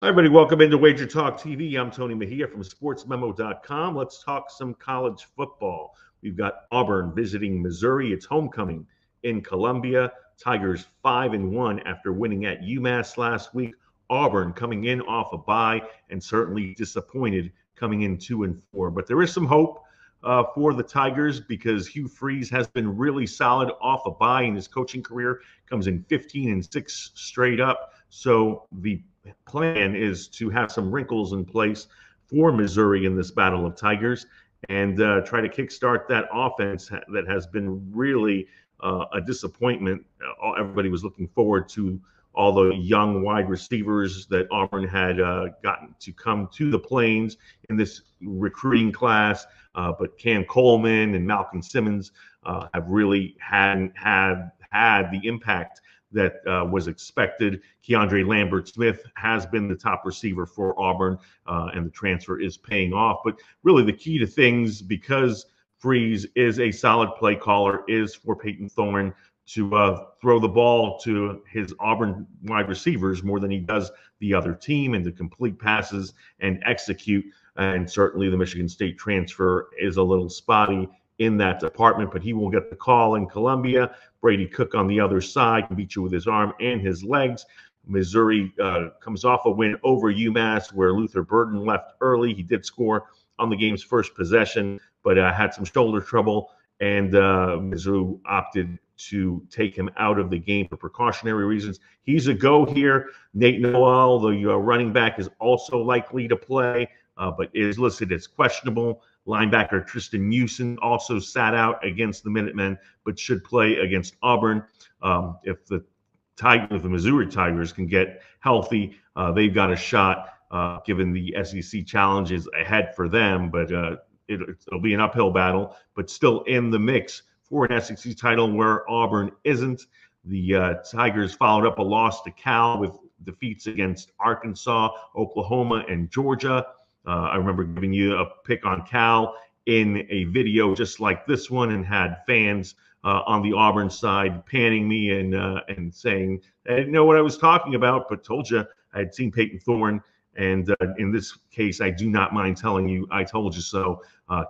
Hi, everybody. Welcome into Wager Talk TV. I'm Tony Mejia from sportsmemo.com. Let's talk some college football. We've got Auburn visiting Missouri. It's homecoming in Columbia. Tigers 5-1 after winning at UMass last week. Auburn coming in off a bye and certainly disappointed coming in 2-4. But there is some hope for the Tigers because Hugh Freeze has been really solid off a bye in his coaching career. Comes in 15-6 straight up. So the plan is to have some wrinkles in place for Missouri in this battle of Tigers and try to kickstart that offense that has been really a disappointment. Everybody was looking forward to all the young wide receivers that Auburn had gotten to come to the Plains in this recruiting class. But Cam Coleman and Malcolm Simmons have really hadn't had the impact that was expected. Keandre Lambert-Smith has been the top receiver for Auburn, and the transfer is paying off. But really the key to things, because Freeze is a solid play caller, is for Peyton Thorne to throw the ball to his Auburn wide receivers more than he does the other team, and to complete passes and execute. And certainly the Michigan State transfer is a little spotty in that department, but he will get the call in Columbia. Brady Cook on the other side can beat you with his arm and his legs. Missouri comes off a win over UMass where Luther Burden left early. He did score on the game's first possession, but had some shoulder trouble, and Mizzou opted to take him out of the game for precautionary reasons. He's a go here. Nate Noel, the running back, is also likely to play, but is listed as questionable. Linebacker Tristan Houston also sat out against the Minutemen, but should play against Auburn. If the Missouri Tigers can get healthy, they've got a shot, given the SEC challenges ahead for them. But it'll be an uphill battle, but still in the mix for an SEC title where Auburn isn't. The Tigers followed up a loss to Cal with defeats against Arkansas, Oklahoma, and Georgia. I remember giving you a pick on Cal in a video just like this one, and had fans on the Auburn side panning me and saying, I didn't know what I was talking about, but told you I had seen Peyton Thorne. And in this case, I do not mind telling you, I told you so.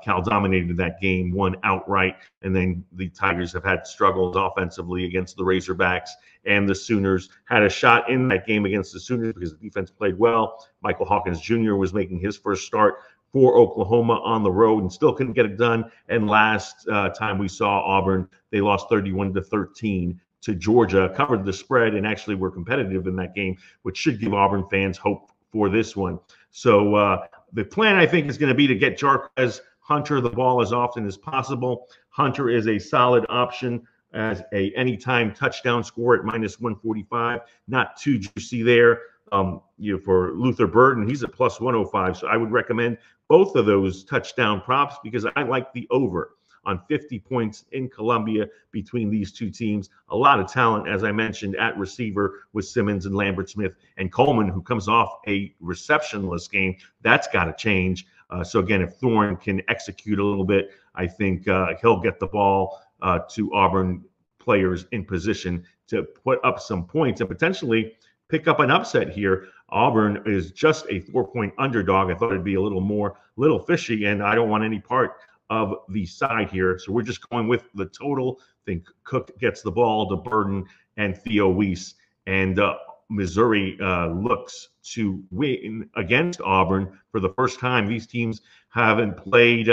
Cal dominated that game, won outright, and then the Tigers have had struggles offensively against the Razorbacks, and the Sooners had a shot in that game against the Sooners because the defense played well. Michael Hawkins Jr. was making his first start for Oklahoma on the road and still couldn't get it done. And last time we saw Auburn, they lost 31-13 to Georgia, covered the spread, and actually were competitive in that game, which should give Auburn fans hope for this one. So the plan, I think, is going to be to get Jarquez Hunter the ball as often as possible. Hunter is a solid option as a anytime touchdown score at -145. Not too juicy there. For Luther Burden, he's at +105. So I would recommend both of those touchdown props because I like the over on 50 points in Columbia between these two teams. A lot of talent, as I mentioned, at receiver with Simmons and Lambert-Smith, and Coleman, who comes off a receptionless game. That's got to change. So again, if Thorne can execute a little bit, I think he'll get the ball to Auburn players in position to put up some points and potentially pick up an upset here. Auburn is just a 4-point underdog. I thought it'd be a little fishy, and I don't want any part of the side here. So we're just going with the total. I think Cook gets the ball to Burden and Theo Weiss, and Missouri looks to win against Auburn for the first time. These teams haven't played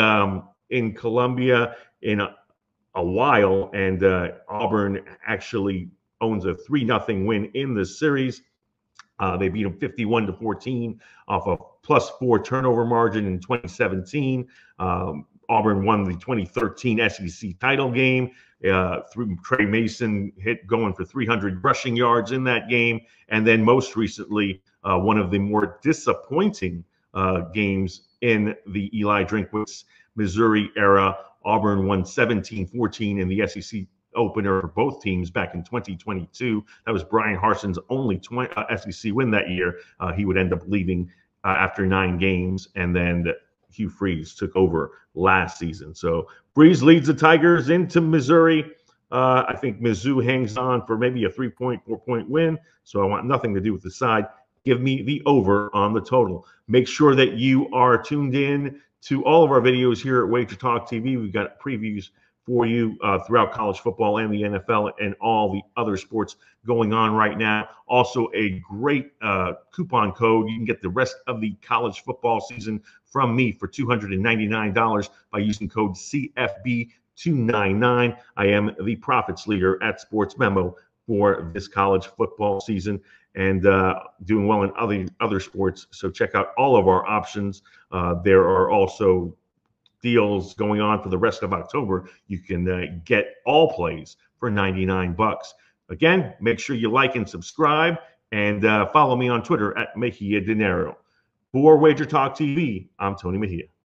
in Columbia in a while, and Auburn actually owns a 3-0 win in this series. They beat them 51-14 off a +4 turnover margin in 2017. Auburn won the 2013 SEC title game through Trey Mason going for 300 rushing yards in that game. And then most recently, one of the more disappointing games in the Eli Drinkwitz Missouri era. Auburn won 17-14 in the SEC opener for both teams back in 2022. That was Brian Harson's only SEC win that year. He would end up leaving after 9 games, and then Hugh Freeze took over last season. So Freeze leads the Tigers into Missouri. I think Mizzou hangs on for maybe a 3-point, 4-point win. So I want nothing to do with the side. give me the over on the total. Make sure that you are tuned in to all of our videos here at Wager Talk TV. We've got previews for you throughout college football and the NFL and all the other sports going on right now. Also, a great coupon code. You can get the rest of the college football season from me for $299 by using code CFB299. I am the profits leader at Sports Memo for this college football season, and doing well in other sports. So check out all of our options. There are also deals going on for the rest of October. You can get all plays for $99. Again, make sure you like and subscribe, and follow me on Twitter at Mejia Dinero. For Wager Talk TV, I'm Tony Mejia.